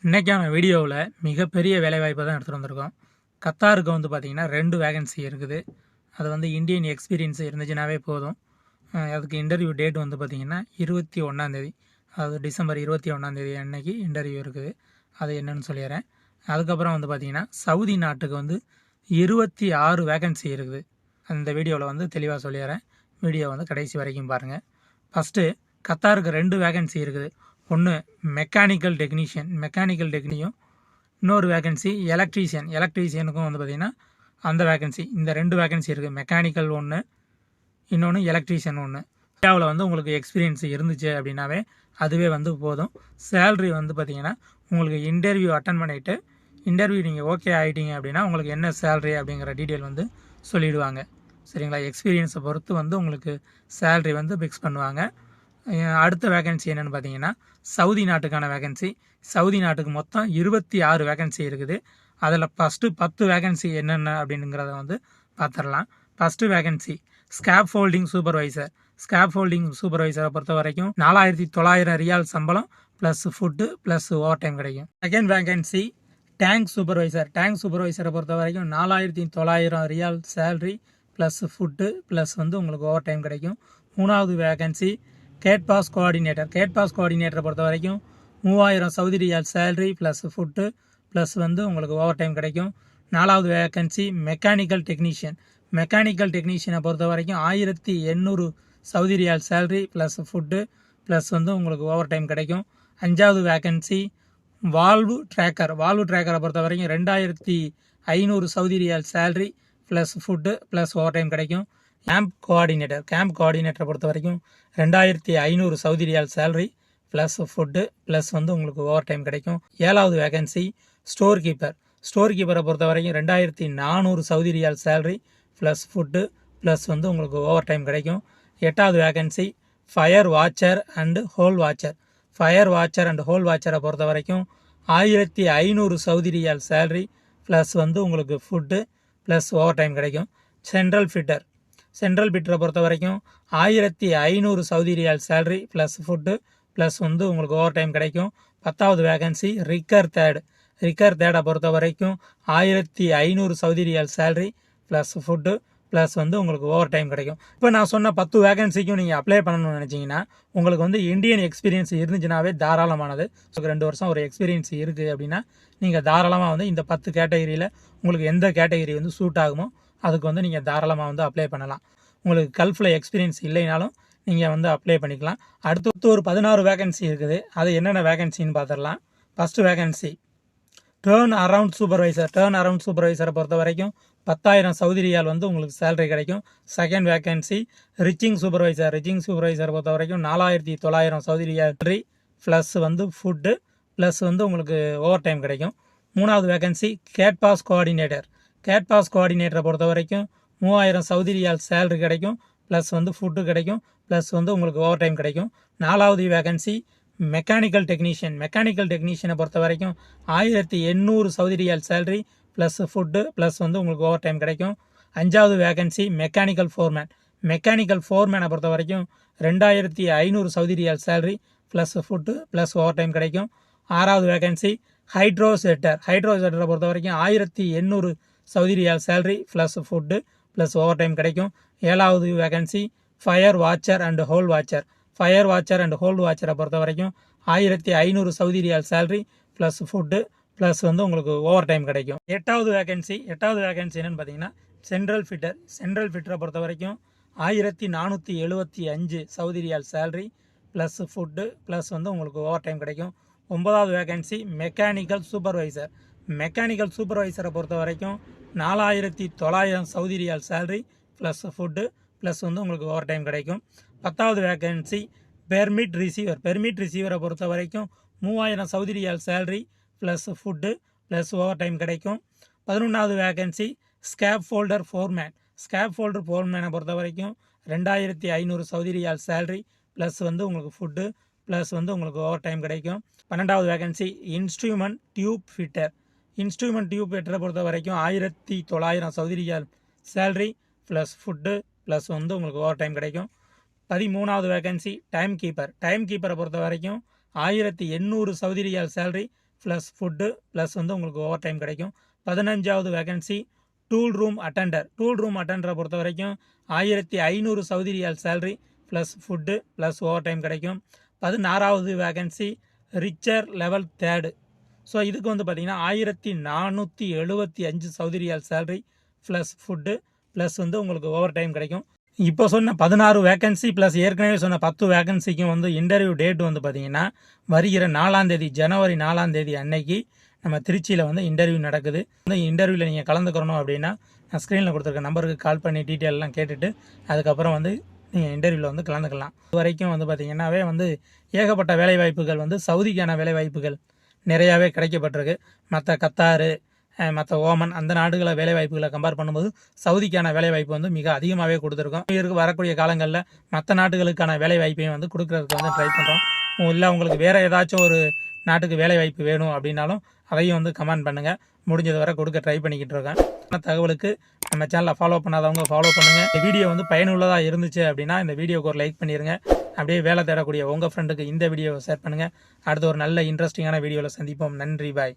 இன்றைக்கான வீடியோவில் மிகப்பெரிய வேலைவாய்ப்பை தான் எடுத்துகிட்டு வந்திருக்கோம். கத்தாருக்கு வந்து பார்த்திங்கன்னா 2 வேகன்சி இருக்குது. அது வந்து இந்தியன் எக்ஸ்பீரியன்ஸ் இருந்துச்சுனாவே போதும். அதுக்கு இன்டர்வியூ டேட் வந்து பார்த்திங்கன்னா 21ஆந்தேதி, அதாவது டிசம்பர் 21ஆந்தேதி அன்னைக்கு இன்டர்வியூ இருக்குது. அது என்னன்னு சொல்லிடுறேன். அதுக்கப்புறம் வந்து பார்த்திங்கன்னா சவுதி நாட்டுக்கு வந்து 26 வேகன்சி இருக்குது. அந்த வீடியோவில் வந்து தெளிவாக சொல்லிடுறேன். வீடியோ வந்து கடைசி வரைக்கும் பாருங்கள். ஃபஸ்ட்டு கத்தாருக்கு 2 வேகன்சி இருக்குது. ஒன்று மெக்கானிக்கல் டெக்னீஷியன், இன்னொரு வேகன்சி எலக்ட்ரீஷியனுக்கும் வந்து பார்த்திங்கன்னா அந்த வேகன்சி. இந்த 2 வேகன்சி இருக்குது. மெக்கானிக்கல் ஒன்று, இன்னொன்று எலக்ட்ரீஷியன் ஒன்று. இந்தியாவில் வந்து உங்களுக்கு எக்ஸ்பீரியன்ஸ் இருந்துச்சு அப்படின்னாவே அதுவே வந்து போதும். சேல்ரி வந்து பார்த்திங்கன்னா உங்களுக்கு இன்டர்வியூ அட்டன் பண்ணிவிட்டு இன்டர்வியூ நீங்கள் ஓகே ஆகிட்டீங்க அப்படின்னா உங்களுக்கு என்ன சேல்ரி அப்படிங்கிற டீட்டெயில் வந்து சொல்லிவிடுவாங்க. சரிங்களா? எக்ஸ்பீரியன்ஸை பொறுத்து வந்து உங்களுக்கு சேல்ரி வந்து ஃபிக்ஸ் பண்ணுவாங்க. அடுத்த வேகன்சி என்னென்னு பார்த்தீங்கன்னா சவுதி நாட்டுக்கான வேகன்சி. சவுதி நாட்டுக்கு மொத்தம் 26 வேகன்சி இருக்குது. அதில் ஃபஸ்ட்டு 10 வேகன்சி என்னென்ன அப்படிங்கிறத வந்து பார்த்துடலாம். ஃபஸ்ட்டு வேகன்சி ஸ்கேப் ஃபோல்டிங் சூப்பர்வைசரை பொறுத்த வரைக்கும் 4900 ரியால் சம்பளம் plus food plus over time கிடைக்கும். செகண்ட் வேகன்சி டேங்க் சூப்பர்வைசரை பொறுத்த வரைக்கும் 4900 ரியால் சேல்ரி ப்ளஸ் ஃபுட்டு ப்ளஸ் வந்து உங்களுக்கு ஓவர் டைம் கிடைக்கும். மூணாவது வேகன்சி கேட் பாஸ் கோஆர்டினேட்டரை பொறுத்த வரைக்கும் 3000 Saudi riyal salary plus food plus வந்து உங்களுக்கு ஓவர் டைம் கிடைக்கும். நாலாவது வேகன்சி மெக்கானிக்கல் டெக்னீஷியனை பொறுத்த வரைக்கும் 1800 Saudi riyal salary plus food plus வந்து உங்களுக்கு ஓவர் டைம் கிடைக்கும். அஞ்சாவது வேகன்சி வால்வு ட்ராக்கரை பொறுத்த வரைக்கும் 2500 Saudi riyal salary plus food plus over time கிடைக்கும். கேம்ப் கோஆர்டினேட்டரை பொறுத்த வரைக்கும் 2500 Saudi riyal salary plus food plus வந்து உங்களுக்கு ஓவர் டைம் கிடைக்கும். ஏழாவது வேகன்சி ஸ்டோர் கீப்பரை பொறுத்த வரைக்கும் 2400 Saudi riyal salary plus food plus வந்து உங்களுக்கு ஓவர் டைம் கிடைக்கும். எட்டாவது vacancy fire watcher and hole வாட்சரை பொறுத்த வரைக்கும் 1500 சவுதி ரியால் சேலரி ப்ளஸ் வந்து உங்களுக்கு ஃபுட்டு ப்ளஸ் ஓவர் டைம் கிடைக்கும். சென்ட்ரல் ஃபிட்டரை பொறுத்த வரைக்கும் 1500 Saudi riyal salary plus food plus வந்து உங்களுக்கு ஓவர் டைம் கிடைக்கும். பத்தாவது வேகன்சி ரிக்கர் தேர்டை பொறுத்த வரைக்கும் 1500 Saudi riyal salary plus food plus வந்து உங்களுக்கு ஓவர் டைம் கிடைக்கும். இப்போ நான் சொன்ன 10 வேகன்சிக்கும் நீங்கள் அப்ளை பண்ணணும்னு நினச்சிங்கன்னா உங்களுக்கு வந்து இந்தியன் எக்ஸ்பீரியன்ஸ் இருந்துச்சுனாவே தாராளமானது. 2 வருஷம் ஒரு எக்ஸ்பீரியன்ஸ் இருக்குது அப்படின்னா நீங்கள் தாராளமாக வந்து இந்த 10 கேட்டகரியில் உங்களுக்கு எந்த கேட்டகரி வந்து சூட் ஆகுமோ அதுக்கு வந்து நீங்கள் தாராளமாக வந்து அப்ளை பண்ணலாம். உங்களுக்கு கல்ஃபில் எக்ஸ்பீரியன்ஸ் இல்லைனாலும் நீங்கள் வந்து அப்ளை பண்ணிக்கலாம். அடுத்து ஒரு 16 வேகன்சி இருக்குது. அது என்னென்ன வேகன்சின்னு பார்த்துடலாம். ஃபஸ்ட்டு வேகன்சி டேர்ன் அரவுண்ட் சூப்பர்வைசரை பொறுத்த வரைக்கும் 10,000 சவுதி ரியால் வந்து உங்களுக்கு சேலரி கிடைக்கும். செகண்ட் வேகன்சி ரிச்சிங் சூப்பர்வைசரை பொறுத்த வரைக்கும் 4900 சவுதி ரியால் ப்ளஸ் வந்து ஃபுட்டு ப்ளஸ் வந்து உங்களுக்கு ஓவர் டைம் கிடைக்கும். மூணாவது வேகன்சி கேட் பாஸ் கோஆர்டினேட்டரை பொறுத்த வரைக்கும் 3000 சவுதி ரியால் சேலரி கிடைக்கும் ப்ளஸ் வந்து ஃபுட்டு கிடைக்கும் ப்ளஸ் வந்து உங்களுக்கு ஓவர் டைம் கிடைக்கும். நாலாவது வேகன்சி மெக்கானிக்கல் டெக்னீஷியனை பொறுத்த வரைக்கும் 1800 Saudi riyal salary plus food plus வந்து உங்களுக்கு ஓவர் டைம் கிடைக்கும். அஞ்சாவது வேகன்சி மெக்கானிக்கல் ஃபோர்மேனை பொறுத்த வரைக்கும் 2500 Saudi riyal salary plus food plus over time கிடைக்கும். ஆறாவது வேகன்சி ஹைட்ரோசெட்டரை பொறுத்த வரைக்கும் 1800 Saudi riyal salary plus food plus over time கிடைக்கும். ஏழாவது vacancy fire watcher and hole வாட்சரை பொறுத்த வரைக்கும் 1500 Saudi riyal salary plus food plus வந்து உங்களுக்கு ஓவர் டைம் கிடைக்கும். எட்டாவது வேகன்சி என்னன்னு பார்த்தீங்கன்னா சென்ட்ரல் ஃபிட்டரை பொறுத்த வரைக்கும் 1475 Saudi riyal salary plus food plus வந்து உங்களுக்கு ஓவர் டைம் கிடைக்கும். ஒன்பதாவது வேகன்சி மெக்கானிக்கல் சூப்பர்வைசரை பொறுத்த வரைக்கும் 4900 Saudi riyal salary plus food plus வந்து உங்களுக்கு ஓவர் டைம் கிடைக்கும். பத்தாவது வேகன்சி பெர்மிட் ரிசீவரை பொறுத்த வரைக்கும் 3000 Saudi riyal salary plus food plus over time கிடைக்கும். 11வது வேகன்சி ஸ்கேப் ஃபோல்டர் ஃபோர்மேனை பொறுத்த வரைக்கும் 2500 சவுதி ரியால் சேலரி ப்ளஸ் வந்து உங்களுக்கு ஃபுட்டு ப்ளஸ் வந்து உங்களுக்கு ஓவர் டைம் கிடைக்கும். 12வது வேகன்சி இன்ஸ்ட்ருமெண்ட் டியூப் ஃபிட்டரை பொறுத்த வரைக்கும் 1900 Saudi riyal salary plus food plus வந்து உங்களுக்கு ஓவர் டைம் கிடைக்கும். 13வது வேகன்சி டைம் கீப்பரை பொறுத்த வரைக்கும் 1800 Saudi riyal salary plus food plus வந்து உங்களுக்கு ஓவர் டைம் கிடைக்கும். 15வது vacancy tool room attendant. Tool room அட்டெண்டரை பொறுத்த வரைக்கும் 1500 Saudi riyal salary plus food plus over time கிடைக்கும். 16வது vacancy rigger level third. So இதுக்கு வந்து பார்த்தீங்கன்னா 1475 Saudi riyal salary plus food plus வந்து உங்களுக்கு ஓவர் டைம் கிடைக்கும். இப்போ சொன்ன 16 வேகன்சி ப்ளஸ் ஏற்கனவே சொன்ன 10 வேகன்சிக்கும் வந்து இன்டர்வியூ டேட் வந்து பார்த்தீங்கன்னா வருகிற 4ஆம் தேதி ஜனவரி 4ஆம் தேதி அன்னைக்கு நம்ம திருச்சியில் வந்து இன்டர்வியூ நடக்குது. இந்த இன்டர்வியூவில் நீங்கள் கலந்துக்கிறணும் அப்படின்னா நான் ஸ்க்ரீனில் கொடுத்துருக்க நம்பருக்கு கால் பண்ணி டீட்டெயிலெலாம் கேட்டுட்டு அதுக்கப்புறம் வந்து நீங்கள் இன்டர்வியூவில் வந்து கலந்துக்கலாம். இது வரைக்கும் வந்து பார்த்தீங்கன்னாவே வந்து ஏகப்பட்ட வேலைவாய்ப்புகள் வந்து சவுதிக்கான வேலைவாய்ப்புகள் நிறையாவே கிடைக்கப்பட்டிருக்கு. மற்ற கத்தாரு மற்ற ஓமன் அந்த நாடுகளை வேலைவாய்ப்புகளை கம்பேர் பண்ணும்போது சவுதிக்கான வேலைவாய்ப்பு வந்து மிக அதிகமாகவே கொடுத்துருக்கோம். இதற்கு வரக்கூடிய காலங்களில் மற்ற நாடுகளுக்கான வேலைவாய்ப்பையும் வந்து கொடுக்கறதுக்கு வந்து ட்ரை பண்ணுறோம். இல்லை உங்களுக்கு வேறு ஏதாச்சும் ஒரு நாட்டுக்கு வேலைவாய்ப்பு வேணும் அப்படின்னாலும் அதையும் வந்து கமெண்ட் பண்ணுங்கள். முடிஞ்சது வரை கொடுக்க ட்ரை பண்ணிக்கிட்டு இருக்கேன். தகவலுக்கு நம்ம சேனலை ஃபாலோ பண்ணாதவங்க ஃபாலோ பண்ணுங்கள். இந்த வீடியோ வந்து பயனுள்ளதாக இருந்துச்சு அப்படின்னா இந்த வீடியோக்கு ஒரு லைக் பண்ணிடுங்க. அப்படியே வேலை தேடக்கூடிய உங்கள் ஃப்ரெண்டுக்கு இந்த வீடியோவை ஷேர் பண்ணுங்கள். அடுத்து ஒரு நல்ல இன்ட்ரெஸ்டிங்கான வீடியோவில் சந்திப்போம். நன்றி, பாய்.